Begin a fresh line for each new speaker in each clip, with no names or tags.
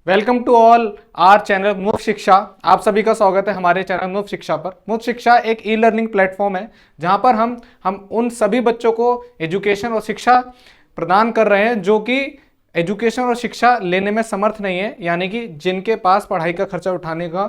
Welcome to all our channel मुफ्त शिक्षा। आप सभी का स्वागत है हमारे चैनल मुफ्त शिक्षा पर। मुफ्त शिक्षा एक ई लर्निंग प्लेटफॉर्म है जहां पर हम उन सभी बच्चों को एजुकेशन और शिक्षा प्रदान कर रहे हैं जो कि एजुकेशन और शिक्षा लेने में समर्थ नहीं है, यानी कि जिनके पास पढ़ाई का खर्चा उठाने का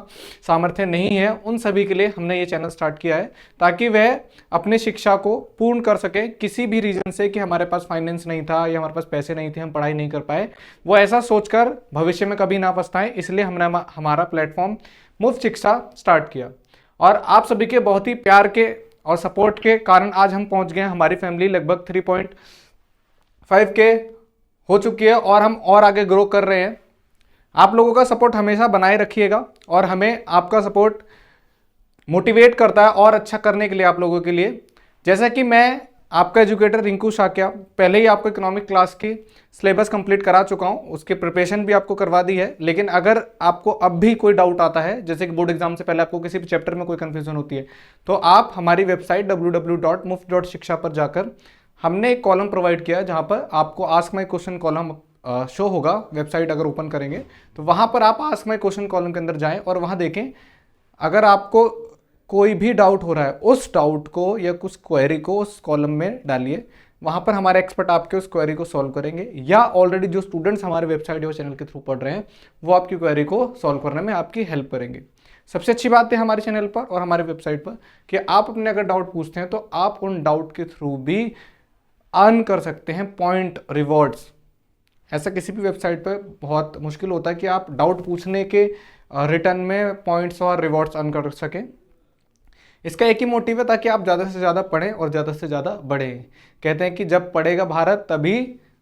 सामर्थ्य नहीं है। उन सभी के लिए हमने ये चैनल स्टार्ट किया है ताकि वह अपनी शिक्षा को पूर्ण कर सके। किसी भी रीजन से कि हमारे पास फाइनेंस नहीं था या हमारे पास पैसे नहीं थे, हम पढ़ाई नहीं कर पाए, वो ऐसा सोचकर भविष्य में कभी ना पछताएं, इसलिए हमने हमारा प्लेटफॉर्म मुफ्त शिक्षा स्टार्ट किया। और आप सभी के बहुत ही प्यार के और सपोर्ट के कारण आज हम पहुंच गए हैं। हमारी फैमिली लगभग 3.5 के हो चुकी है और हम और आगे ग्रो कर रहे हैं। आप लोगों का सपोर्ट हमेशा बनाए रखिएगा और हमें आपका सपोर्ट मोटिवेट करता है और अच्छा करने के लिए आप लोगों के लिए। जैसा कि मैं आपका एजुकेटर रिंकू शाक्या पहले ही आपको इकोनॉमिक क्लास की सिलेबस कंप्लीट करा चुका हूं, उसकी प्रिपरेशन भी आपको करवा दी है। लेकिन अगर आपको अब भी कोई डाउट आता है, जैसे कि बोर्ड एग्जाम से पहले आपको किसी भी चैप्टर में कोई कंफ्यूजन होती है, तो आप हमारी वेबसाइट www.muft.shiksha पर जाकर हमने एक कॉलम प्रोवाइड किया है जहां पर आपको ask my question column show होगा। वेबसाइट अगर ओपन करेंगे तो वहां पर आप आस्क माई क्वेश्चन कॉलम के अंदर जाएं और वहां देखें। अगर आपको कोई भी डाउट हो रहा है, उस डाउट को या कुछ क्वेरी को उस कॉलम में डालिए। वहां पर हमारे एक्सपर्ट आपके उस क्वेरी को सॉल्व करेंगे, या ऑलरेडी जो स्टूडेंट्स हमारे वेबसाइट या चैनल के थ्रू पढ़ रहे हैं वो आपकी क्वेरी को सॉल्व करने में आपकी हेल्प करेंगे। सबसे अच्छी बात है हमारे चैनल पर और हमारे वेबसाइट पर कि आप अपने अगर डाउट पूछते हैं तो आप उन डाउट के थ्रू भी अर्न कर सकते हैं पॉइंट रिवॉर्ड्स। ऐसा किसी भी वेबसाइट पर बहुत मुश्किल होता है कि आप डाउट पूछने के रिटर्न में पॉइंट्स और रिवॉर्ड्स अर्न कर सकें। इसका एक ही मोटिव है ताकि आप ज़्यादा से ज़्यादा पढ़ें और ज़्यादा से ज़्यादा बढ़ें। कहते हैं कि जब पढ़ेगा भारत तभी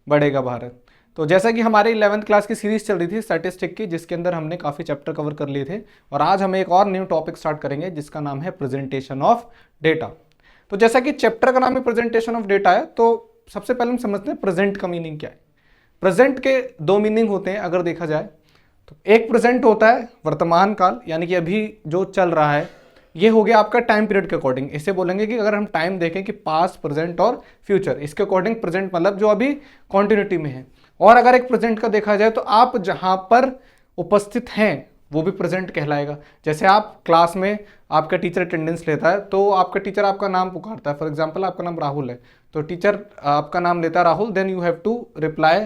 बढ़ेगा भारत। तो जैसा कि हमारी 11th क्लास की सीरीज चल रही थी स्टैटिस्टिक की, जिसके अंदर हमने काफ़ी चैप्टर कवर कर लिए थे, और आज हम एक और न्यू टॉपिक स्टार्ट करेंगे जिसका नाम है प्रेजेंटेशन ऑफ डेटा। तो जैसा कि चैप्टर का नाम है प्रेजेंटेशन ऑफ डेटा है, तो सबसे पहले हम समझते हैं प्रेजेंट का मीनिंग क्या है। प्रेजेंट के दो मीनिंग होते हैं अगर देखा जाए तो। एक प्रेजेंट होता है वर्तमान काल, यानी कि अभी जो चल रहा है, ये हो गया आपका टाइम पीरियड के अकॉर्डिंग। इसे बोलेंगे कि अगर हम टाइम देखें कि पास्ट, प्रेजेंट और फ्यूचर, इसके अकॉर्डिंग प्रेजेंट मतलब जो अभी कॉन्टिन्यूटी में है। और अगर एक प्रेजेंट का देखा जाए तो आप जहां पर उपस्थित हैं वो भी प्रेजेंट कहलाएगा। जैसे आप क्लास में आपका टीचर अटेंडेंस लेता है तो आपका टीचर आपका नाम पुकारता है। फॉर एग्जाम्पल आपका नाम राहुल है तो टीचर आपका नाम लेता है Rahul, then you have to reply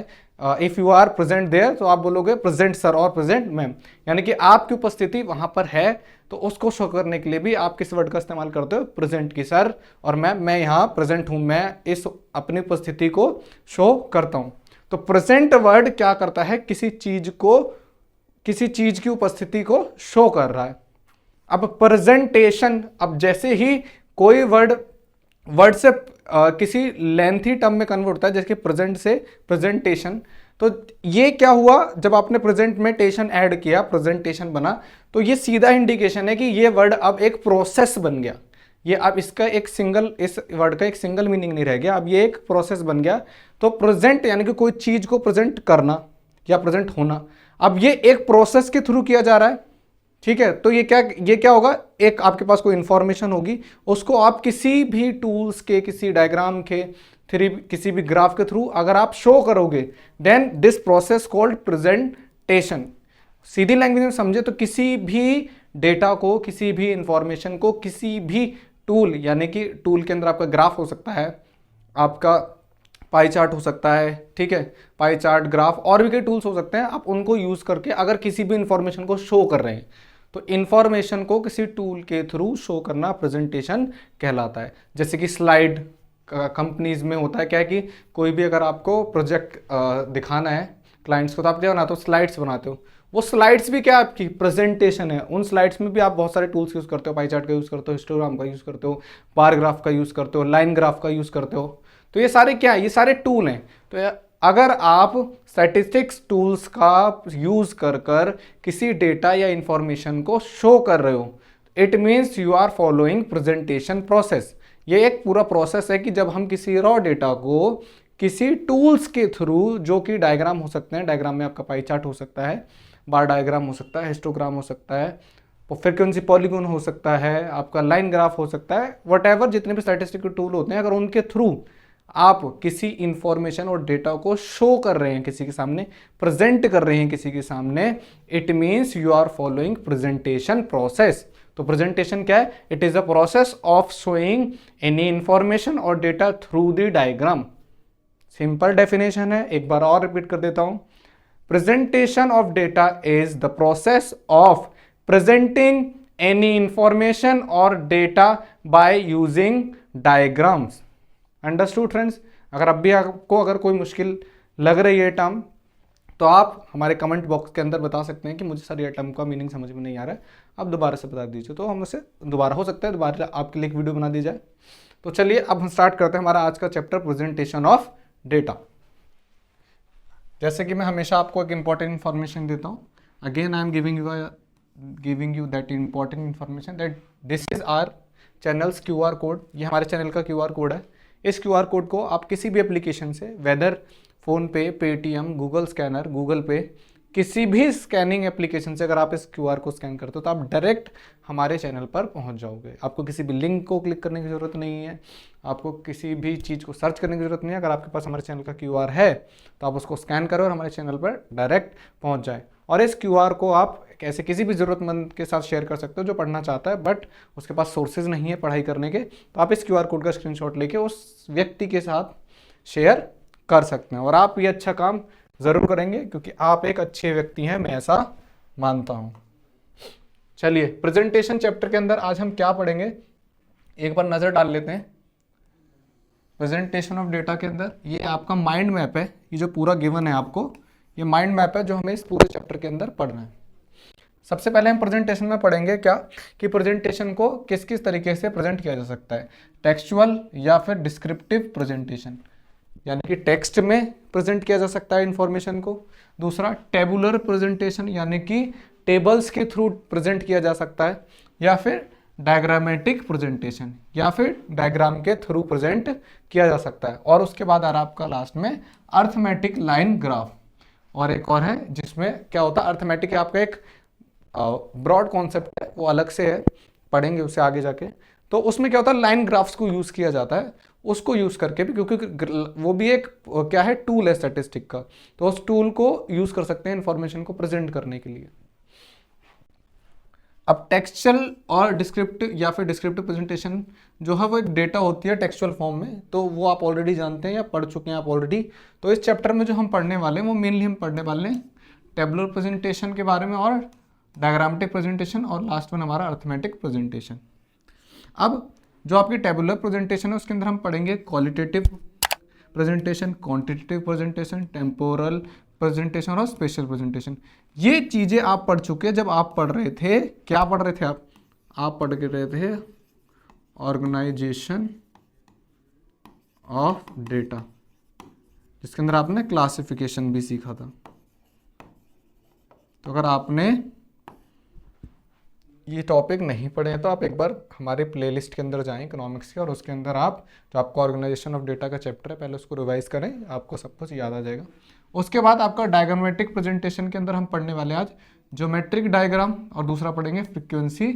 if you are present there, तो आप बोलोगे प्रेजेंट सर और प्रेजेंट मैम, यानी कि आपकी उपस्थिति वहां पर है। तो उसको शो करने के लिए भी आप किस वर्ड का इस्तेमाल करते हो? प्रेजेंट की। सर और मैम, मैं यहाँ प्रेजेंट हूं, मैं इस अपनी उपस्थिति को शो करता हूं। तो प्रेजेंट वर्ड क्या करता है? किसी चीज की उपस्थिति को शो कर रहा है। अब प्रेजेंटेशन, अब जैसे ही कोई वर्ड से किसी लेंथी टर्म में कन्वर्ट होता है, जैसे प्रेजेंट से प्रेजेंटेशन, तो ये क्या हुआ? जब आपने प्रेजेंट में टेशन ऐड किया, प्रेजेंटेशन बना, तो ये सीधा इंडिकेशन है कि ये वर्ड अब एक प्रोसेस बन गया। ये अब इसका एक सिंगल, इस वर्ड का एक सिंगल मीनिंग नहीं रह गया, अब ये एक प्रोसेस बन गया। तो प्रेजेंट यानी कि कोई चीज को प्रेजेंट करना या प्रेजेंट होना, अब ये एक प्रोसेस के थ्रू किया जा रहा है। ठीक है, तो ये क्या होगा? एक आपके पास कोई इंफॉर्मेशन होगी, उसको आप किसी भी टूल्स के, किसी डायग्राम के, किसी भी ग्राफ के थ्रू अगर आप शो करोगे, then this process called presentation. सीधी लैंग्वेज में समझे तो किसी भी डेटा को, किसी भी इंफॉर्मेशन को, किसी भी टूल, यानी कि टूल के अंदर आपका ग्राफ हो सकता है, आपका पाई चार्ट हो सकता है, ठीक है, पाई चार्ट, ग्राफ, और भी कई टूल्स हो सकते हैं। आप उनको यूज करके अगर किसी भी इंफॉर्मेशन को शो कर रहे हैं तो इंफॉर्मेशन को किसी टूल के थ्रू शो करना प्रेजेंटेशन कहलाता है। जैसे कि स्लाइड कंपनीज में होता है क्या है कि कोई भी अगर आपको प्रोजेक्ट दिखाना है क्लाइंट्स को, तो आप क्या बनाते हो? स्लाइड्स बनाते हो। वो स्लाइड्स भी क्या आपकी प्रेजेंटेशन है। उन स्लाइड्स में भी आप बहुत सारे टूल्स यूज करते हो, पाई चार्ट का यूज करते हो, हिस्टोग्राम का यूज करते हो, बार ग्राफ का यूज करते हो, लाइन ग्राफ का यूज करते हो। तो ये सारे क्या है? ये सारे टूल हैं। तो अगर आप स्टैटिस्टिक्स टूल्स का यूज कर किसी डेटा या इंफॉर्मेशन को शो कर रहे हो, it means you are following presentation process. ये एक पूरा प्रोसेस है कि जब हम किसी रॉ डेटा को किसी टूल्स के थ्रू, जो कि डायग्राम हो सकते हैं, डायग्राम में आपका पाई चार्ट हो सकता है, बार डायग्राम हो सकता है, हिस्टोग्राम हो सकता है, फ्रीक्वेंसी पॉलीगॉन हो सकता है, आपका लाइन ग्राफ हो सकता है, वट एवर जितने भी स्टैटिस्टिकल टूल होते हैं, अगर उनके थ्रू आप किसी इंफॉर्मेशन और डेटा को शो कर रहे हैं किसी के सामने, प्रेजेंट कर रहे हैं किसी के सामने, it means you are following presentation process. तो प्रेजेंटेशन क्या है? It is a process of showing any information और data through the diagram. Simple definition है, एक बार और रिपीट कर देता हूं। Presentation of data is the process of presenting any information और data by using diagrams. Understood friends? अगर अब भी आपको अगर कोई मुश्किल लग रही है टर्म, तो आप हमारे कमेंट बॉक्स के अंदर बता सकते हैं कि मुझे सर ये टर्म का मीनिंग समझ में नहीं आ रहा है, आप दोबारा से बता दीजिए, तो हम उसे दोबारा, हो सकता है दोबारा आपके लिए एक वीडियो बना दी जाए। तो चलिए अब हम स्टार्ट करते हैं हमारा आज का चैप्टर, प्रेजेंटेशन ऑफ डेटा। जैसे कि मैं हमेशा आपको एक इंपॉर्टेंट इन्फॉर्मेशन देता हूँ, again I am giving you that important information that this is our channels QR code. ये हमारे चैनल का QR कोड है। इस QR कोड को आप किसी भी एप्लीकेशन से, वेदर फ़ोन पे, पेटीएम, गूगल स्कैनर, गूगल पे, किसी भी स्कैनिंग एप्लीकेशन से अगर आप इस QR को स्कैन करते हो तो आप डायरेक्ट हमारे चैनल पर पहुंच जाओगे। आपको किसी भी लिंक को क्लिक करने की ज़रूरत नहीं है, आपको किसी भी चीज़ को सर्च करने की ज़रूरत नहीं है। अगर आपके पास हमारे चैनल का QR है तो आप उसको स्कैन करो और हमारे चैनल पर डायरेक्ट पहुँच जाए। और इस QR को आप ऐसे किसी भी ज़रूरतमंद के साथ शेयर कर सकते हो जो पढ़ना चाहता है बट उसके पास सोर्सेज नहीं है पढ़ाई करने के, तो आप इस QR कोड का स्क्रीनशॉट लेके उस व्यक्ति के साथ शेयर कर सकते हैं। और आप ये अच्छा काम ज़रूर करेंगे क्योंकि आप एक अच्छे व्यक्ति हैं, मैं ऐसा मानता हूं। चलिए प्रेजेंटेशन चैप्टर के अंदर आज हम क्या पढ़ेंगे एक बार नज़र डाल लेते हैं। प्रेजेंटेशन ऑफ डेटा के अंदर ये आपका माइंड मैप है, ये जो पूरा गिवन है आपको, ये माइंड मैप है जो हमें इस पूरे चैप्टर के अंदर पढ़ना है। सबसे पहले हम प्रेजेंटेशन में पढ़ेंगे क्या कि प्रेजेंटेशन को किस किस तरीके से प्रेजेंट किया जा सकता है, टेक्सचुअल या फिर डिस्क्रिप्टिव प्रेजेंटेशन, यानी कि टेक्स्ट में प्रेजेंट किया जा सकता है इंफॉर्मेशन को। दूसरा टेबुलर प्रेजेंटेशन, यानी कि टेबल्स के थ्रू प्रेजेंट किया जा सकता है, या फिर डायग्रामेटिक प्रेजेंटेशन, या फिर डायग्राम के थ्रू प्रेजेंट किया जा सकता है। और उसके बाद आ रहा आपका लास्ट में अर्थमेटिक लाइन ग्राफ, और एक और है जिसमें क्या होता है, अर्थमेटिक आपका एक ब्रॉड कॉन्सेप्ट है, वो अलग से है, पढ़ेंगे उसे आगे जाके। तो उसमें क्या होता है, लाइन ग्राफ्स को यूज़ किया जाता है, उसको यूज़ करके भी, क्योंकि वो भी एक क्या है, टूल है स्टैटिस्टिक का, तो उस टूल को यूज़ कर सकते हैं इन्फॉर्मेशन को प्रेजेंट करने के लिए। अब टेक्सचुअल और डिस्क्रिप्टिव या फिर डिस्क्रिप्टिव प्रेजेंटेशन जो है वो एक डेटा होती है टेक्सचुअल फॉर्म में, तो वो आप ऑलरेडी जानते हैं या पढ़ चुके हैं आप ऑलरेडी। तो इस चैप्टर में जो हम पढ़ने वाले हैं वो मेनली हम पढ़ने वाले हैं टेबुलर प्रेजेंटेशन के बारे में, और डायग्रामेटिक प्रेजेंटेशन, और लास्ट में हमारा अर्थमेटिक प्रेजेंटेशन। अब जो आपकी टेबुलर प्रेजेंटेशन है उसके अंदर हम पढ़ेंगे qualitative presentation, quantitative presentation, temporal presentation और स्पेशल प्रेजेंटेशन। ये चीज़ें आप पढ़ चुके हैं जब आप पढ़ रहे थे, क्या पढ़ रहे थे आप पढ़ के रहे थे ऑर्गेनाइजेशन ऑफ डेटा, जिसके अंदर आपने क्लासिफिकेशन भी सीखा था। तो अगर आपने ये टॉपिक नहीं पढ़े हैं तो आप एक बार हमारे प्लेलिस्ट के अंदर जाएं इकोनॉमिक्स के, और उसके अंदर आप जो आपका ऑर्गेनाइजेशन ऑफ डेटा का चैप्टर है पहले उसको रिवाइज करें, आपको सब कुछ याद आ जाएगा। उसके बाद आपका डायग्रामेटिक प्रेजेंटेशन के अंदर हम पढ़ने वाले आज ज्योमेट्रिक डायग्राम, और दूसरा पढ़ेंगे फ्रीक्वेंसी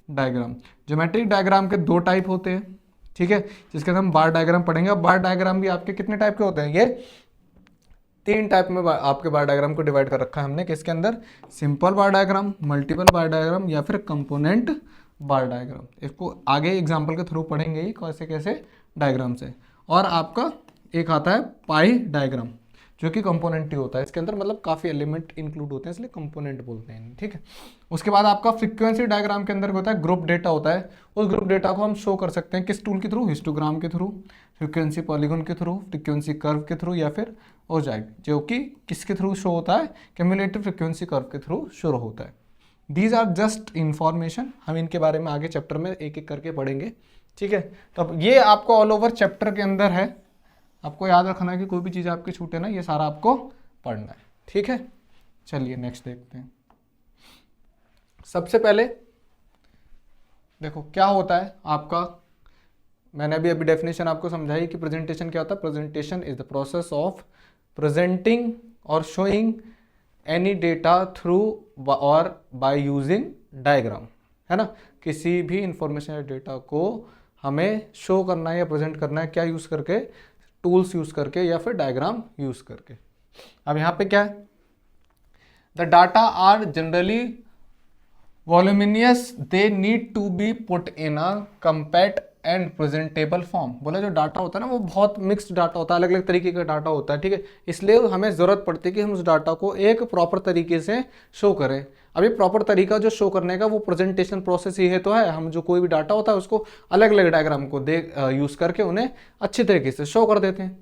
डायग्राम। ज्योमेट्रिक डायग्राम के दो टाइप होते हैं, ठीक है, जिसके अंदर हम बार डायग्राम पढ़ेंगे। अब बार डायग्राम भी आपके कितने टाइप के होते हैं, ये 3 टाइप में आपके बार डायग्राम को डिवाइड कर रखा है हमने, किसके अंदर, सिंपल बार डायग्राम, मल्टीपल बार डायग्राम, या फिर कंपोनेंट बार डायग्राम। इसको आगे एग्जांपल के थ्रू पढ़ेंगे ही कैसे कैसे डायग्राम से। और आपका एक आता है पाई डायग्राम, जो कि कंपोनेंट ही होता है, इसके अंदर मतलब काफ़ी एलिमेंट इंक्लूड होते हैं इसलिए कंपोनेंट बोलते हैं, ठीक है। उसके बाद आपका फ्रीक्वेंसी डायग्राम के अंदर होता है ग्रुप डेटा होता है, उस ग्रुप डेटा को हम शो कर सकते हैं किस टूल के थ्रू, हिस्टोग्राम के थ्रू, फ्रीक्वेंसी पॉलीगॉन के थ्रू, फ्रीक्वेंसी कर्व के थ्रू, या फिर ओजाइक, जो कि किसके थ्रू शो होता है, क्यूमुलेटिव फ्रीक्वेंसी कर्व के थ्रू शो होता है। दीज आर जस्ट इंफॉर्मेशन, हम इनके बारे में आगे चैप्टर में एक एक करके पढ़ेंगे, ठीक है। तो अब ये आपको ऑल ओवर चैप्टर के अंदर है, आपको याद रखना है कि कोई भी चीज़ आपकी छूटे ना, ये सारा आपको पढ़ना है, ठीक है। चलिए नेक्स्ट देखते हैं। सबसे पहले देखो क्या होता है आपका, मैंने अभी डेफिनेशन आपको समझाई कि प्रेजेंटेशन क्या होता है। Presentation is the process of presenting और शोइंग एनी डेटा थ्रू और बाय यूजिंग डायग्राम, है ना। किसी भी इंफॉर्मेशन या डेटा को हमें शो करना है या प्रेजेंट करना है, क्या यूज़ करके, टूल्स यूज करके या फिर डायग्राम यूज करके। अब यहाँ पे क्या है, the data are generally voluminous, they need to be put in a compact and presentable form. बोला जो डाटा होता है ना वो बहुत मिक्स्ड डाटा होता है, अलग अलग तरीके का डाटा होता है, ठीक है। इसलिए हमें ज़रूरत पड़ती है कि हम उस डाटा को एक प्रॉपर तरीके से शो करें। अब ये प्रॉपर तरीका जो शो करने का वो प्रेजेंटेशन प्रोसेस ही है तो है, हम जो कोई भी डाटा होता है उसको अलग अलग डायग्राम को यूज़ करके उन्हें अच्छी तरीके से शो कर देते हैं।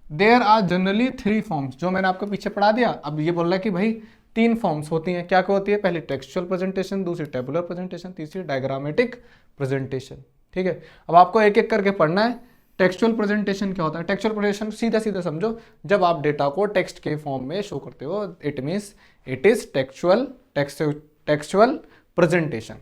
देयर आर जनरली 3 फॉर्म्स, जो मैंने आपको पीछे पढ़ा दिया। अब ये बोल रहा है कि भाई 3 फॉर्म्स होती हैं, क्या क्या होती है, पहले टेक्सचुअल प्रेजेंटेशन, दूसरी टेबुलर प्रेजेंटेशन, तीसरी डायग्रामेटिक प्रेजेंटेशन, ठीक है। अब आपको एक एक करके पढ़ना है। टेक्सचुअल प्रेजेंटेशन क्या होता है, टेक्सचुअल प्रेजेंटेशन सीधा सीधा समझो, जब आप डेटा को टेक्स्ट के फॉर्म में शो करते हो, it means it is textual presentation,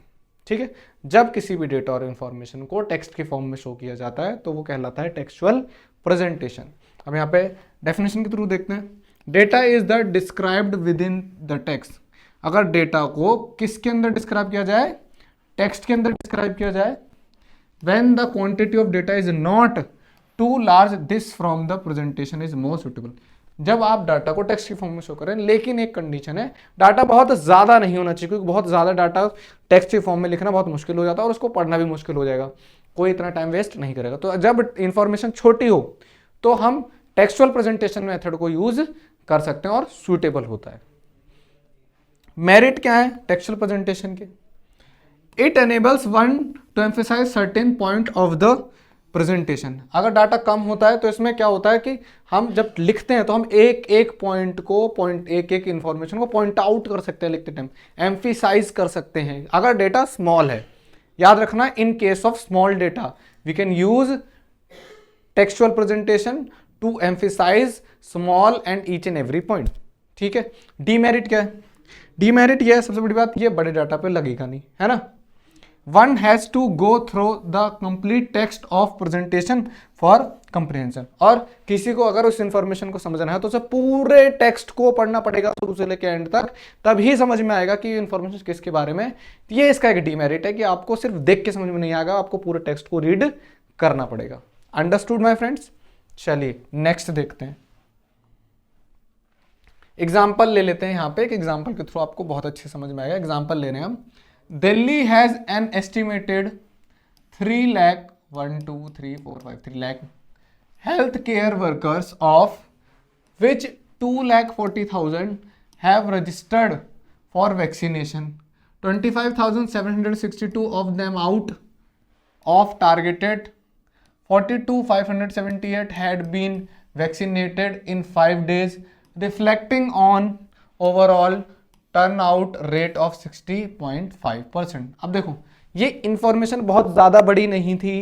ठीक है। जब किसी भी डेटा और इंफॉर्मेशन को टेक्स्ट के फॉर्म में शो किया जाता है तो वो कहलाता है टेक्सचुअल प्रेजेंटेशन। अब यहाँ पे डेफिनेशन के थ्रू देखते हैं। Data is the described with in the text. अगर डेटा को किसके अंदर डिस्क्राइब किया जाए, टेक्स्ट के अंदर डिस्क्राइब किया जाए, when the quantity of data is not too large, this from the presentation is more suitable. जब आप डाटा को टेक्स्ट की फॉर्म में शो करें, लेकिन एक कंडीशन है, डाटा बहुत ज़्यादा नहीं होना चाहिए, क्योंकि बहुत ज़्यादा डाटा टेक्स्ट की फॉर्म में लिखना बहुत मुश्किल हो जाता है और उसको पढ़ना भी मुश्किल हो जाएगा, कोई इतना टाइम वेस्ट नहीं करेगा। तो जब इंफॉर्मेशन छोटी हो तो हम टेक्सचुअल प्रेजेंटेशन मेथड को यूज कर सकते हैं और सूटेबल होता है। मेरिट क्या है टेक्सचुअल प्रेजेंटेशन के, it enables one to emphasise certain point of the presentation. अगर डाटा कम होता है तो इसमें क्या होता है कि हम जब लिखते हैं तो हम एक एक एक एक इंफॉर्मेशन को पॉइंट आउट कर सकते हैं लिखते टाइम, एम्फिसाइज कर सकते हैं। अगर डेटा स्मॉल है, याद रखना, in case of small data we can use textual presentation to emphasise small and each and every point, ठीक है। डीमेरिट क्या है, डीमेरिट ये है सबसे बड़ी बात, ये बड़े डाटा पे लगेगा नहीं, है ना। One has to go through the complete text of presentation for comprehension. और किसी को अगर उस इंफॉर्मेशन को समझना है तो उसे पूरे टेक्स्ट को पढ़ना पड़ेगा शुरू से लेकर एंड तक, तभी समझ में आएगा कि इंफॉर्मेशन किसके बारे में। ये इसका एक डीमेरिट है कि आपको सिर्फ देख के समझ में नहीं आएगा, आपको पूरे टेक्स्ट को रीड करना पड़ेगा। Understood my friends. चलिए नेक्स्ट देखते हैं, एग्जाम्पल ले लेते हैं। यहाँ पे एक एग्जाम्पल के थ्रू आपको बहुत अच्छे समझ में आएगा। एग्जाम्पल ले रहे हैं हम, Delhi has an estimated 3 lakh 1 2 3 4 5 3 lakh health care workers, of which 2,40,000 have registered for vaccination, 25,762 of them out of targeted, 42,578 had been vaccinated in 5 days, reflecting on overall turnout rate of 60.5%। अब देखो ये इंफॉर्मेशन बहुत ज़्यादा बड़ी नहीं थी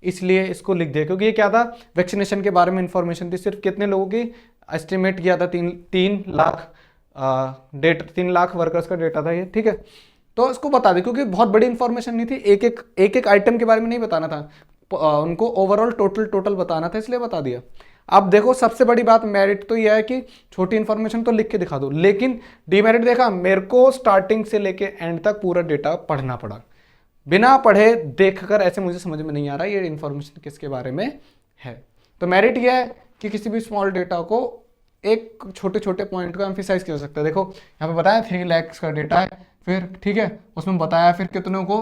इसलिए इसको लिख दिया, क्योंकि ये क्या था, वैक्सीनेशन के बारे में इंफॉर्मेशन थी। सिर्फ कितने लोगों की एस्टिमेट किया था, 3 लाख डेटा, 3 लाख वर्कर्स का डेटा था ये, ठीक है। तो इसको बता दें, क्योंकि बहुत बड़ी इंफॉर्मेशन नहीं थी, एक एक आइटम के बारे में नहीं बताना था, उनको ओवरऑल टोटल बताना था, इसलिए बता दिया। अब देखो सबसे बड़ी बात मेरिट तो यह है कि छोटी इंफॉर्मेशन तो लिख के दिखा दो, लेकिन डीमेरिट देखा, मेरे को स्टार्टिंग से लेके एंड तक पूरा डेटा पढ़ना पड़ा, बिना पढ़े देखकर ऐसे मुझे समझ में नहीं आ रहा ये इंफॉर्मेशन किसके बारे में है। तो मेरिट यह है कि किसी भी स्मॉल डेटा को एक छोटे छोटे पॉइंट को एम्फिसाइज किया जा सकता है। देखो यहाँ पे बताया 3 लाख का डेटा है, फिर ठीक है उसमें बताया फिर कितनों को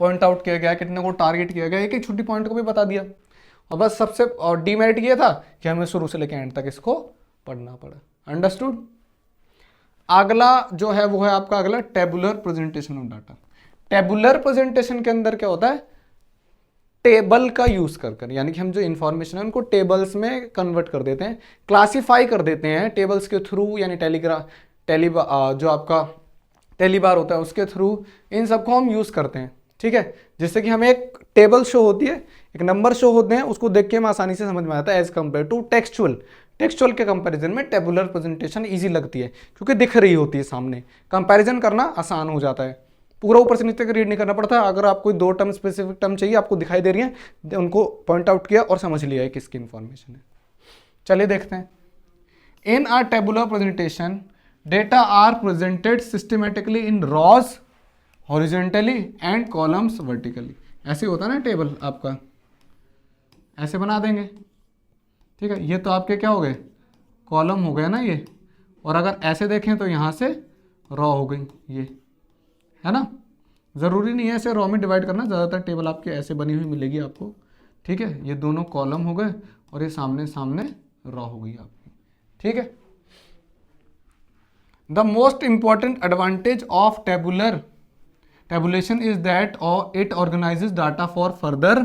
पॉइंट आउट किया गया, कितने को टारगेट किया गया, एक एक छोटी पॉइंट को भी बता दिया। और बस सबसे और डीमेरिट ये था कि हमें शुरू से लेकर एंड तक इसको पढ़ना पड़ा। अंडरस्टूड। अगला जो है वो है आपका अगला tabular presentation of data. Tabular presentation के अंदर क्या होता है, टेबल का यूज कर यानी कि हम जो इंफॉर्मेशन है उनको टेबल्स में कन्वर्ट कर देते हैं, क्लासीफाई कर देते हैं टेबल्स के थ्रू, यानी जो आपका टेलीबार होता है उसके थ्रू इन सबको हम यूज करते हैं, ठीक है। जिससे कि हमें एक टेबल शो होती है, एक नंबर शो होते हैं, उसको देख के हम आसानी से समझ में आता है एज कम्पेयर टू टेक्सचुअल के कंपैरिजन में टेबुलर प्रेजेंटेशन इजी लगती है क्योंकि दिख रही होती है सामने, कंपैरिजन करना आसान हो जाता है, पूरा ऊपर से नीचे तक रीड नहीं करना पड़ता है। अगर आपको 2 टर्म स्पेसिफिक टर्म चाहिए, आपको दिखाई दे रही है, उनको पॉइंट आउट किया और समझ लिया है किसकी इंफॉर्मेशन है। चलिए देखते हैं, in our tabular presentation data are presented systematically in rows horizontally and columns vertically. ऐसे होता है ना टेबल आपका, ऐसे बना देंगे, ठीक है। ये तो आपके क्या हो गए, कॉलम हो गए ना ये। और अगर ऐसे देखें तो यहाँ से रो हो गई, ये है ना। ज़रूरी नहीं है ऐसे रो में डिवाइड करना, ज़्यादातर टेबल आपकी ऐसे बनी हुई मिलेगी आपको, ठीक है। ये दोनों कॉलम हो गए और ये सामने सामने रो हो गई आपकी, ठीक है। The most important advantage of tabulation is that it organizes data for further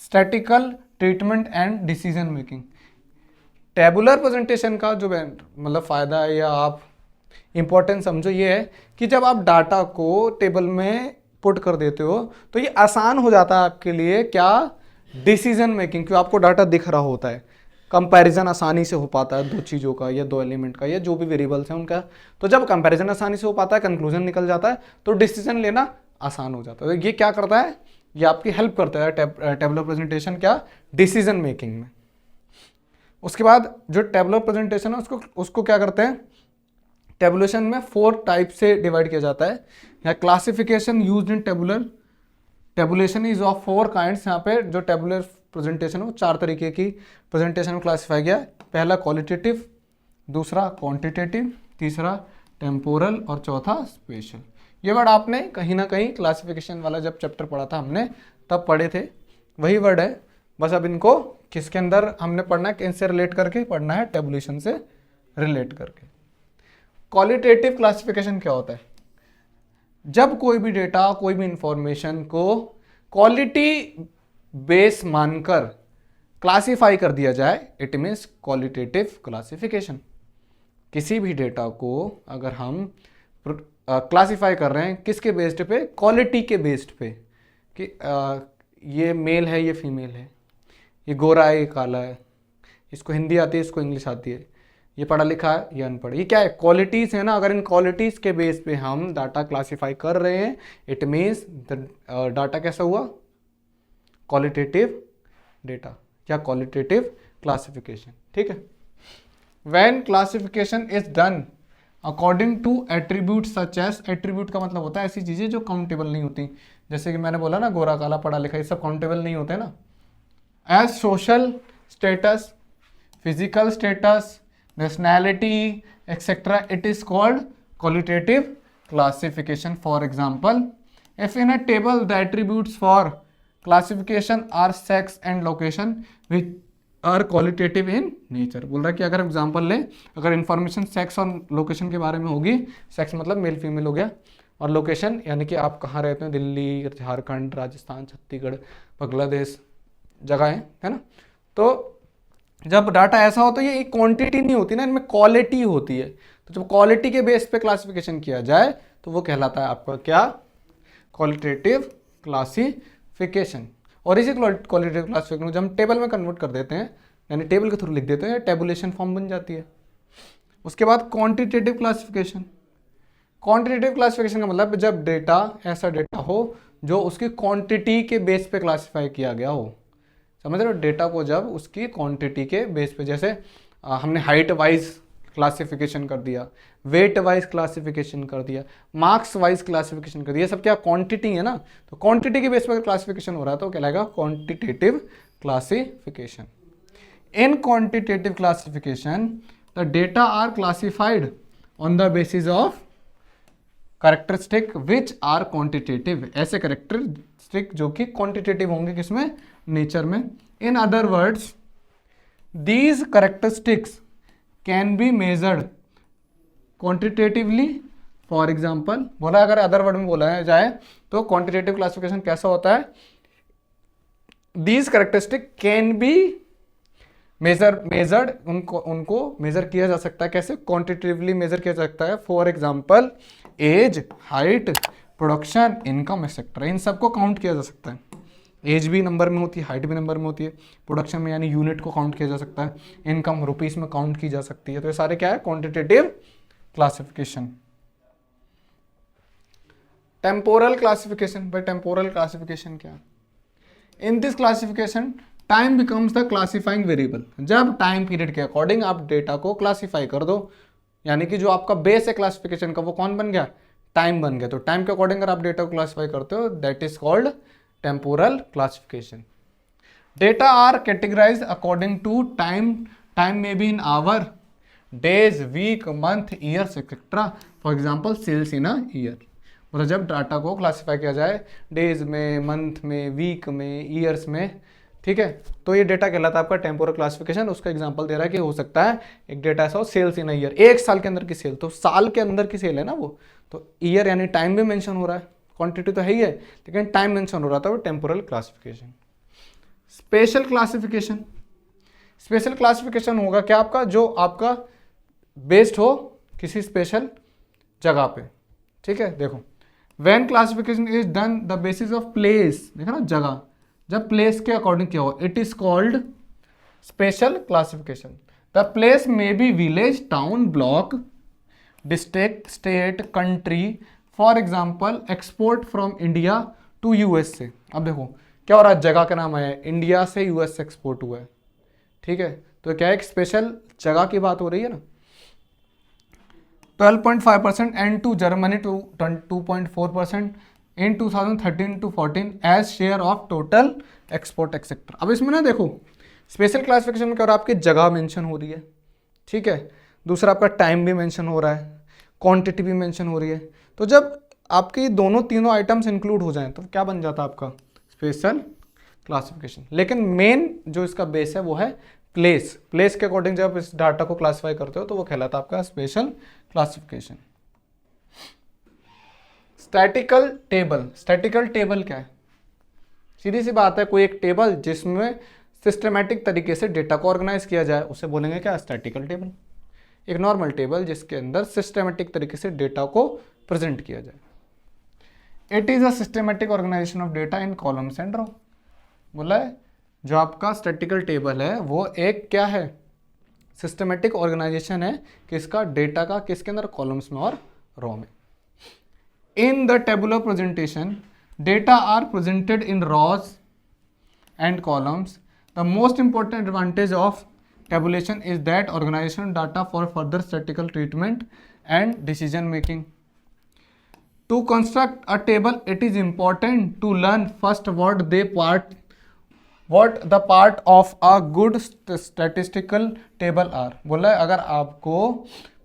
statistical treatment and decision making। Tabular presentation का जो मतलब फ़ायदा है या आप इम्पोर्टेंस समझो ये है कि जब आप डाटा को टेबल में पुट कर देते हो तो ये आसान हो जाता है आपके लिए, क्या, डिसीजन मेकिंग, क्योंकि आपको डाटा दिख रहा होता है। कंपैरिजन आसानी से हो पाता है दो चीज़ों का या दो एलिमेंट का या जो भी वेरिएबल्स हैं उनका। तो जब कंपैरिजन आसानी से हो पाता है, कंक्लूजन निकल जाता है, तो डिसीजन लेना आसान हो जाता है। तो ये क्या करता है, ये आपकी हेल्प करता है टेबुलर प्रेजेंटेशन, क्या, डिसीजन मेकिंग में। उसके बाद जो टेबुलर प्रेजेंटेशन है उसको क्या करते हैं, टेबुलेशन में 4 टाइप से डिवाइड किया जाता है। या classification used in tabulation is of 4 kinds. यहाँ पे जो टेबुलर प्रेजेंटेशन है वो 4 तरीके की प्रेजेंटेशन में क्लासिफाई किया है। पहला क्वालिटेटिव, दूसरा क्वांटिटेटिव, तीसरा टेम्पोरल और चौथा स्पेशल। ये वर्ड आपने कहीं ना कहीं क्लासिफिकेशन वाला जब चैप्टर पढ़ा था हमने तब पढ़े थे, वही वर्ड है। बस अब इनको किसके अंदर हमने पढ़ना है, इनसे रिलेट करके पढ़ना है, टेबुलेशन से रिलेट करके। क्वालिटेटिव क्लासिफिकेशन क्या होता है, जब कोई भी डेटा, कोई भी इंफॉर्मेशन को क्वालिटी बेस मानकर क्लासिफाई कर दिया जाए, इट मीन्स क्वालिटेटिव क्लासिफिकेशन। किसी भी डेटा को अगर हम क्लासिफाई कर रहे हैं किसके बेस्ड पे, क्वालिटी के बेस्ड पे, कि ये मेल है, ये फीमेल है, ये गोरा है, ये काला है, इसको हिंदी आती है, इसको इंग्लिश आती है, ये पढ़ा लिखा है, ये अनपढ़, ये क्या है, क्वालिटीज़ है ना। अगर इन क्वालिटीज़ के बेस पे हम डाटा क्लासिफाई कर रहे हैं, इट मीन्स डाटा कैसा हुआ, क्वालिटेटिव डेटा या क्वालिटेटिव क्लासिफिकेशन, ठीक है। When classification is done according to attribute such as, attribute का मतलब होता है ऐसी चीज़ें जो काउंटेबल नहीं होती, जैसे कि मैंने बोला ना गोरा काला पढ़ा लिखा, ये सब काउंटेबल नहीं होते ना। As social status, physical status, nationality etcetera, it is called qualitative classification. For example, if in a table the attributes for classification are sex and location which are qualitative in nature. बोल रहा है कि अगर example लें, अगर information sex और location के बारे में होगी, सेक्स मतलब मेल फीमेल हो गया, और लोकेशन यानी कि आप कहाँ रहते हैं, दिल्ली, झारखंड, राजस्थान, छत्तीसगढ़, बांग्लादेश जगह है ना। तो जब डाटा ऐसा हो तो ये क्वांटिटी नहीं होती ना, इनमें क्वालिटी होती है। तो जब क्वालिटी के बेस पे क्लासिफिकेशन किया जाए तो वो कहलाता है आपका क्या, क्वालिटेटिव क्लासिफिकेशन। और इसी क्वालिटेटिव क्लासिफिकेशन जब हम टेबल में कन्वर्ट कर देते हैं, यानी टेबल के थ्रू लिख देते हैं, टेबुलेशन फॉर्म बन जाती है। उसके बाद क्वांटिटेटिव क्लासिफिकेशन। क्वांटिटेटिव क्लासिफिकेशन का मतलब जब डेटा, ऐसा डेटा हो जो उसकी क्वांटिटी के बेस पे क्लासिफाई किया गया हो, समझ रहे हो, डेटा को जब उसकी क्वांटिटी के बेस पे, जैसे हमने हाइट वाइज क्लासिफिकेशन कर दिया, वेट वाइज क्लासिफिकेशन कर दिया, मार्क्स वाइज क्लासिफिकेशन कर दिया, सब क्या क्वांटिटी है ना। तो क्वांटिटी के बेस पर क्लासिफिकेशन हो रहा है तो कहलाएगा quantitative classification. In quantitative classification the data are classified on the basis of characteristic which are quantitative. ऐसे कैरेक्टरिस्टिक जो कि क्वांटिटेटिव होंगे, किसमें, नेचर में। In other words these characteristics can be measured quantitatively. For example बोला, अगर other word में बोला जाए तो क्वांटिटेटिव क्लासिफिकेशन कैसा होता है, these characteristic can be measured, उनको मेजर किया जा सकता है, कैसे, क्वांटिटेटिवली मेजर किया जा सकता है। For example age, height, production, income etcetera, इन सबको काउंट किया जा सकता है। एज भी नंबर में होती है, हाइट भी नंबर में होती है, प्रोडक्शन में यानी यूनिट को काउंट किया जा सकता है, इनकम रुपीस में काउंट की जा सकती है। तो ये सारे क्या है, क्वांटिटेटिव क्लासिफिकेशन। Temporal classification. भाई टेम्पोरल क्लासिफिकेशन क्या, in this classification time becomes the classifying variable. जब टाइम पीरियड के अकॉर्डिंग आप डेटा को क्लासिफाई कर दो, यानी कि जो आपका बेस है क्लासिफिकेशन का वो कौन बन गया, टाइम बन गया। तो टाइम के अकॉर्डिंग अगर आप डेटा को क्लासिफाई करते हो that is called temporal classification. Data are categorize according to time, time में be in hour, days, week, month, years etcetera. For example sales in a year, मतलब जब डाटा को क्लासिफाई किया जाए डेज में, मंथ में, वीक में, years में, ठीक है, तो ये डेटा कहलाता है आपका टेम्पोरल क्लासिफिकेशन। उसका एग्जांपल दे रहा है कि हो सकता है एक डेटा ऐसा हो सेल्स इन अ ईयर, एक साल के अंदर की सेल, तो साल के अंदर की सेल है ना वो, तो ईयर यानी टाइम भी मेंशन हो रहा है, क्वांटिटी तो है ही है लेकिन टाइम मेंशन हो रहा था, वो temporal classification. Special classification, special classification होगा क्या आपका, जो आपका बेस्ड हो किसी स्पेशल जगह पे, ठीक है। देखो when classification is done the basis of place, देखा ना जगह, जब प्लेस के अकॉर्डिंग क्या हो, it is called special classification. The place may be village, town, block, district, state, country. For example export from India to US से, अब देखो क्या हो रहा है, जगह का नाम है, इंडिया से यूएस एक्सपोर्ट हुआ है, ठीक है, तो क्या एक स्पेशल जगह की बात हो रही है ना। 12.5% एंड टू जर्मनी टू 2.4% इन 2013 to 14 as share of total export etcetera. अब इसमें ना देखो स्पेशल क्लासिफिकेशन में क्या हो रहा है, आपकी जगह मेंशन हो रही है, ठीक है, दूसरा आपका टाइम भी मेंशन हो रहा है, क्वांटिटी भी मेंशन हो रही है। तो जब आपकी दोनों तीनों आइटम्स इंक्लूड हो जाएं तो क्या बन जाता है आपका स्पेशल क्लासिफिकेशन। लेकिन मेन जो इसका बेस है वो है प्लेस, प्लेस के अकॉर्डिंग जब इस डाटा को क्लासिफाई करते हो तो वो कहलाता है आपका special classification. Statistical table, statistical table क्या है, सीधी सी बात है, कोई एक टेबल जिसमें सिस्टमेटिक तरीके से डेटा को ऑर्गेनाइज किया जाए उसे बोलेंगे क्या, स्टैटिकल टेबल। एक नॉर्मल टेबल जिसके अंदर सिस्टमेटिक तरीके से डेटा को प्रेजेंट किया जाए। It is a systematic organisation of data in columns and row, बोला है जो आपका स्टैटिकल टेबल है वो एक क्या है, सिस्टमेटिक ऑर्गेनाइजेशन है किसका, डेटा का, किसके अंदर, कॉलम्स में और रो में। In the tabular presentation data are presented in rows and columns. The most important advantage of tabulation is that organization data for further statistical treatment and decision making. To construct a table, it is important to learn first what the part of a good statistical table are. बोला है अगर आपको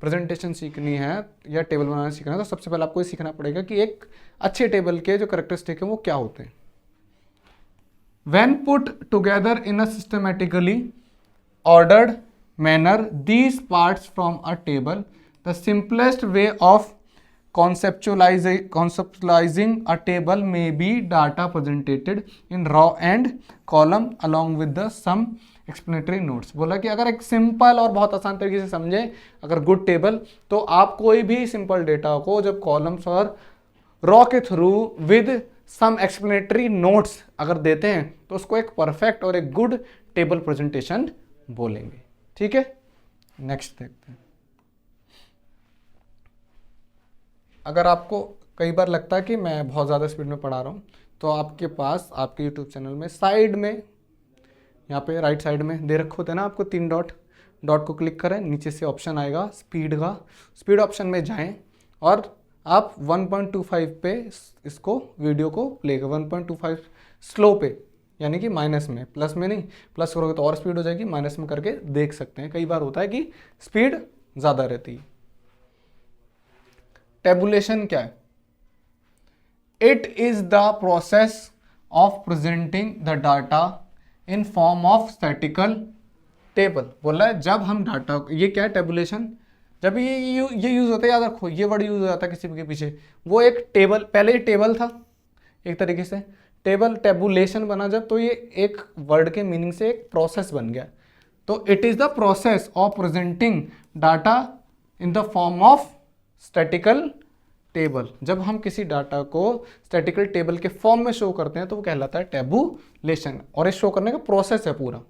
presentation सीखनी है या table बनाना सीखना है तो सबसे पहले आपको ये सीखना पड़ेगा कि एक अच्छे टेबल के जो कैरेक्टरिस्टिक है वो क्या होते हैं। When put together in a systematically ordered manner these parts from a table, the simplest way of conceptualizing a table may be data presented in row and column along with the some explanatory notes। बोला कि अगर एक simple और बहुत आसान तरीके से समझे अगर गुड टेबल, तो आप कोई भी सिंपल डेटा को जब कॉलम्स और रॉ के through with some explanatory notes अगर देते हैं तो उसको एक परफेक्ट और एक गुड टेबल प्रेजेंटेशन बोलेंगे, ठीक है। नेक्स्ट देखते हैं। अगर आपको कई बार लगता है कि मैं बहुत ज़्यादा स्पीड में पढ़ा रहा हूँ तो आपके पास आपके यूट्यूब चैनल में साइड में यहाँ पे राइट साइड में दे रखे होते हैं ना आपको 3 डॉट, डॉट को क्लिक करें, नीचे से ऑप्शन आएगा स्पीड का, स्पीड ऑप्शन में जाएं और आप 1.25 पे इसको वीडियो को प्ले कर, 1.25 स्लो पे यानी कि माइनस में, प्लस में नहीं, प्लस करोगे तो और स्पीड हो जाएगी, माइनस में करके देख सकते हैं। कई बार होता है कि स्पीड ज़्यादा रहती है। टेबुलेशन क्या है, it is the process of presenting the data in form of statistical table. बोला है जब हम डाटा, ये क्या है टेबुलेशन, जब ये यूज होता है, याद रखो ये वर्ड यूज हो जाता है किसी के पीछे, वो एक टेबल, पहले ही टेबल था एक तरीके से, टेबल टेबुलेशन बना जब, तो ये एक वर्ड के मीनिंग से एक प्रोसेस बन गया। तो it is the process of presenting data in the form of statistical table. जब हम किसी डाटा को स्टैटिकल टेबल के फॉर्म में शो करते हैं तो वो कहलाता है टेबुलेशन, और इस शो करने का प्रोसेस है पूरा।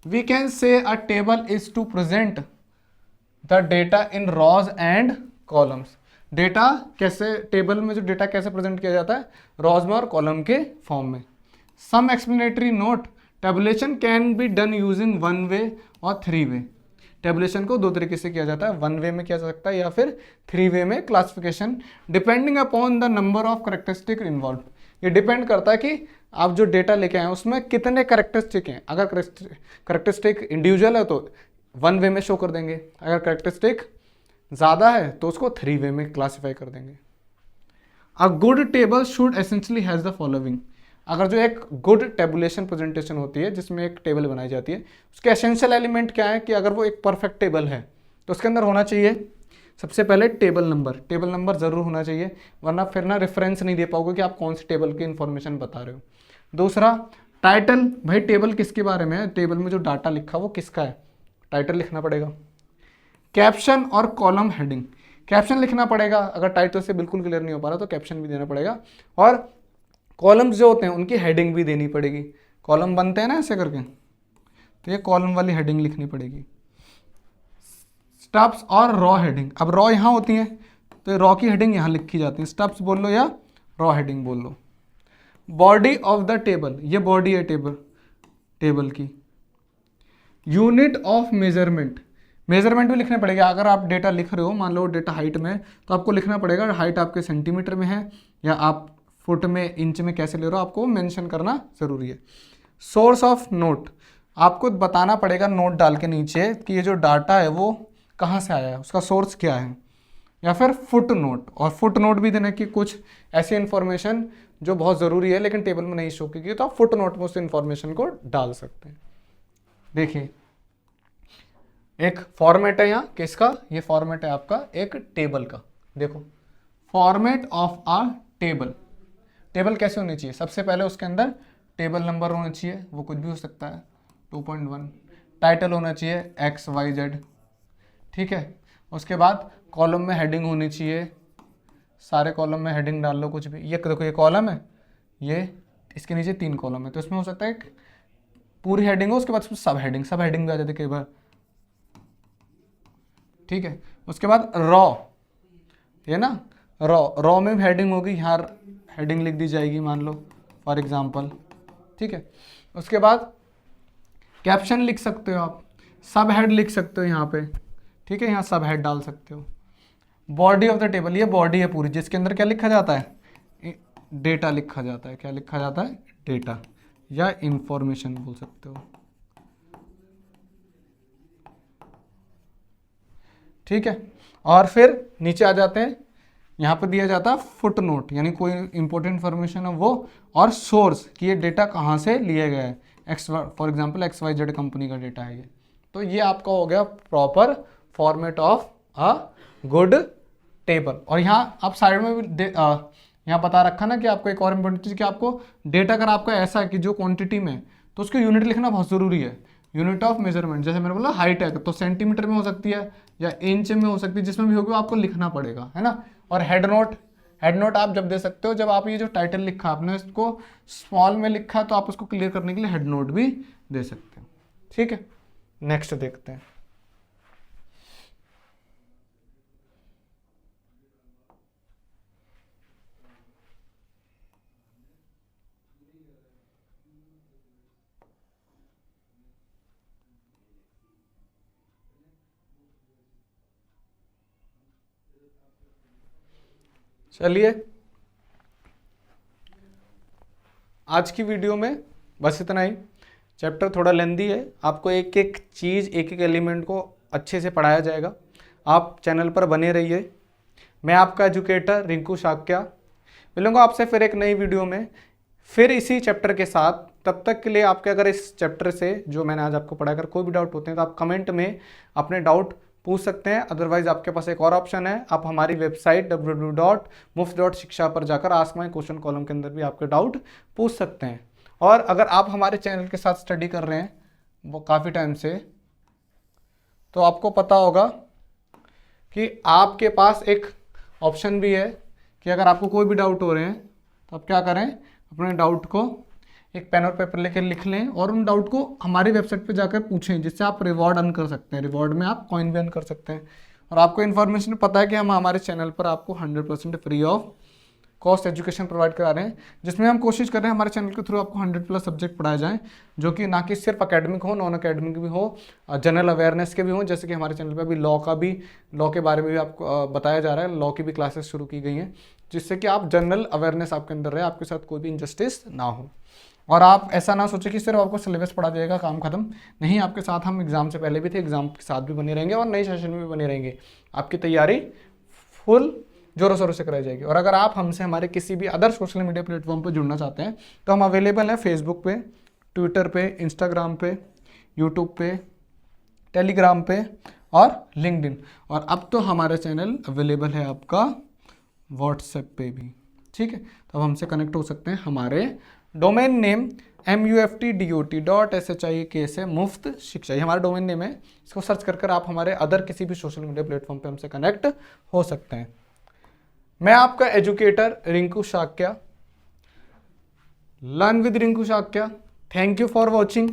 We can say a table is to present the data in rows and columns. Data कैसे, टेबल में जो डेटा कैसे प्रेजेंट किया जाता है, रॉज में और कॉलम के फॉर्म में। Some explanatory note, tabulation can be done using 1 way और 3 वे। टेबुलेशन को 2 तरीके से किया जाता है, 1 वे में किया जा सकता है या फिर 3 वे में। Classification depending upon the number of characteristic involve, ये डिपेंड करता है कि आप जो डेटा लेके आए हैं उसमें कितने करेक्टरिस्टिक हैं। अगर करेक्टरिस्टिक इंडिविजुअल है तो 1 वे में शो कर देंगे, अगर करेक्टरिस्टिक ज़्यादा है तो उसको 3 वे में क्लासीफाई कर देंगे। A good table should essentially has the following. अगर जो एक गुड टेबुलेशन प्रेजेंटेशन होती है जिसमें एक टेबल बनाई जाती है, उसके एसेंशियल एलिमेंट क्या है कि अगर वो एक परफेक्ट टेबल है तो उसके अंदर होना चाहिए सबसे पहले टेबल नंबर ज़रूर होना चाहिए, वरना फिर ना रेफरेंस नहीं दे पाओगे कि आप कौन सी टेबल की इन्फॉर्मेशन बता रहे हो। दूसरा टाइटल, भाई टेबल किसके बारे में है, टेबल में जो डाटा लिखा वो किसका है, टाइटल लिखना पड़ेगा। कैप्शन और कॉलम हेडिंग, कैप्शन लिखना पड़ेगा, अगर टाइटल से बिल्कुल क्लियर नहीं हो पा रहा तो कैप्शन भी देना पड़ेगा, और कॉलम्स जो होते हैं उनकी हेडिंग भी देनी पड़ेगी। कॉलम बनते हैं ना ऐसे करके, तो ये कॉलम वाली हेडिंग लिखनी पड़ेगी। स्टब्स और रॉ हेडिंग, अब रॉ यहाँ होती है तो रॉ की हेडिंग यहाँ लिखी जाती है, स्टब्स बोल लो या रॉ हेडिंग बोल लो। बॉडी ऑफ द टेबल, ये बॉडी है टेबल की। यूनिट ऑफ मेजरमेंट, मेजरमेंट भी लिखने पड़ेगा। अगर आप डेटा लिख रहे हो, मान लो डेटा हाइट में, तो आपको लिखना पड़ेगा हाइट आपके सेंटीमीटर में है या आप फुट में, इंच में कैसे ले रहे हो, आपको मेंशन करना ज़रूरी है। सोर्स ऑफ नोट, आपको बताना पड़ेगा नोट डाल के नीचे कि ये जो डाटा है वो कहाँ से आया है, उसका सोर्स क्या है। या फिर फुट नोट, और फुट नोट भी देना कि कुछ ऐसी इन्फॉर्मेशन जो बहुत ज़रूरी है लेकिन टेबल में नहीं शो की, तो आप फुट नोट में उस इन्फॉर्मेशन को डाल सकते हैं। देखिए एक फॉर्मेट है यहाँ किसका, ये फॉर्मेट है आपका एक टेबल का। देखो format of a table, table कैसे होनी चाहिए, सबसे पहले उसके अंदर टेबल नंबर होना चाहिए, वो कुछ भी हो सकता है 2.1, टाइटल होना चाहिए XYZ, ठीक है। उसके बाद कॉलम में हेडिंग होनी चाहिए, सारे कॉलम में हेडिंग डाल लो कुछ भी। ये देखो ये कॉलम है, ये इसके नीचे 3 कॉलम है, तो इसमें हो सकता है एक पूरी हेडिंग हो, उसके बाद सब हेडिंग भी आ जाती है कई बार, ठीक है। उसके बाद रॉ, ये ना रॉ में हेडिंग होगी, यहाँ हेडिंग लिख दी जाएगी मान लो फॉर एग्जांपल, ठीक है। उसके बाद कैप्शन लिख सकते हो आप, सब हेड लिख सकते हो यहाँ पे, ठीक है, यहाँ सब हेड डाल सकते हो। बॉडी ऑफ द टेबल, ये बॉडी है पूरी जिसके अंदर क्या लिखा जाता है, डेटा लिखा जाता है। क्या लिखा जाता है, डेटा या इंफॉर्मेशन बोल सकते हो, ठीक है। और फिर नीचे आ जाते हैं, यहाँ पर दिया जाता है फुट नोट, यानी कोई इंपॉर्टेंट इन्फॉर्मेशन है वो, और सोर्स कि ये डेटा कहाँ से लिया गया है, फॉर एग्जांपल XYZ कंपनी का डेटा है ये। तो ये आपका हो गया proper format of a good table. और यहाँ आप साइड में भी यहाँ बता रखा ना कि आपको एक और इम्पोर्टेंट चीज़ कि आपको डेटा अगर आपका ऐसा है कि जो क्वांटिटी में, तो उसको यूनिट लिखना बहुत ज़रूरी है। यूनिट ऑफ मेजरमेंट, जैसे मैंने बोला हाइट है तो सेंटीमीटर में हो सकती है या इंच में हो सकती है, जिसमें भी होगी आपको लिखना पड़ेगा, है ना। और हेड नोट आप जब दे सकते हो, जब आप ये जो टाइटल लिखा आपने इसको स्मॉल में लिखा तो आप उसको क्लियर करने के लिए हेड नोट भी दे सकते हो, ठीक है। नेक्स्ट देखते हैं। चलिए आज की वीडियो में बस इतना ही। चैप्टर थोड़ा लेंदी है, आपको एक एक चीज़, एक एक एलिमेंट को अच्छे से पढ़ाया जाएगा। आप चैनल पर बने रहिए। मैं आपका एजुकेटर रिंकू शाक्या, मिलूंगा आपसे फिर एक नई वीडियो में, फिर इसी चैप्टर के साथ। तब तक के लिए आपके अगर इस चैप्टर से जो मैंने आज आपको पढ़ाया, अगर कोई भी डाउट होते हैं तो आप कमेंट में अपने डाउट पूछ सकते हैं। अदरवाइज आपके पास एक और ऑप्शन है, आप हमारी वेबसाइट www.muft.shiksha पर जाकर आस्क माय क्वेश्चन कॉलम के अंदर भी आपके डाउट पूछ सकते हैं। और अगर आप हमारे चैनल के साथ स्टडी कर रहे हैं वो काफ़ी टाइम से, तो आपको पता होगा कि आपके पास एक ऑप्शन भी है कि अगर आपको कोई भी डाउट हो रहे हैं तो आप क्या करें, अपने डाउट को एक पेन और पेपर लेकर लिख लें और उन डाउट को हमारी वेबसाइट पे जाकर पूछें, जिससे आप रिवॉर्ड अर्न कर सकते हैं। रिवॉर्ड में आप कॉइन भी अर्न कर सकते हैं। और आपको इन्फॉर्मेशन पता है कि हम हमारे चैनल पर आपको 100% free of cost education provide करा रहे हैं, जिसमें हम कोशिश कर रहे हैं हमारे चैनल के थ्रू आपको 100+ सब्जेक्ट पढ़ाए जाएं, जो कि ना कि सिर्फ अकेडमिक हो, नॉन अकेडमिक भी हो, जनरल अवेयरनेस के भी हो। जैसे कि हमारे चैनल पे अभी लॉ के बारे में भी आपको बताया जा रहा है, लॉ की भी क्लासेस शुरू की गई हैं, जिससे कि आप जनरल अवेयरनेस आपके अंदर रहे, आपके साथ कोई भी इनजस्टिस ना हो। और आप ऐसा ना सोचें कि सिर्फ आपको सिलेबस पढ़ा जाएगा, काम खत्म। नहीं, आपके साथ हम एग्जाम से पहले भी थे, एग्जाम के साथ भी बने रहेंगे और नए सेशन में भी बने रहेंगे। आपकी तैयारी फुल जोरों शोरों से कराई जाएगी। और अगर आप हमसे हमारे किसी भी अदर सोशल मीडिया प्लेटफॉर्म पर जुड़ना चाहते हैं तो हम अवेलेबल हैं फेसबुक पे, ट्विटर पे, इंस्टाग्राम पे, यूट्यूब पे, टेलीग्राम पे और लिंक्डइन। और अब तो हमारा चैनल अवेलेबल है आपका व्हाट्सएप पे भी, ठीक है। तो अब हमसे कनेक्ट हो सकते हैं। हमारे डोमेन नेम muftdot.shik से मुफ्त शिक्षा, ये हमारा डोमेन नेम है। इसको सर्च कर आप हमारे अदर किसी भी सोशल मीडिया प्लेटफॉर्म पे हमसे कनेक्ट हो सकते हैं। मैं आपका educator Rinku Shakya, learn with Rinku Shakya. Thank you for watching.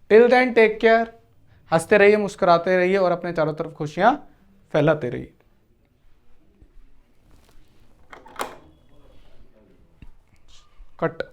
Till then take care. हंसते रहिए, मुस्कुराते रहिए और अपने चारों तरफ खुशियां फैलाते रहिए। कट।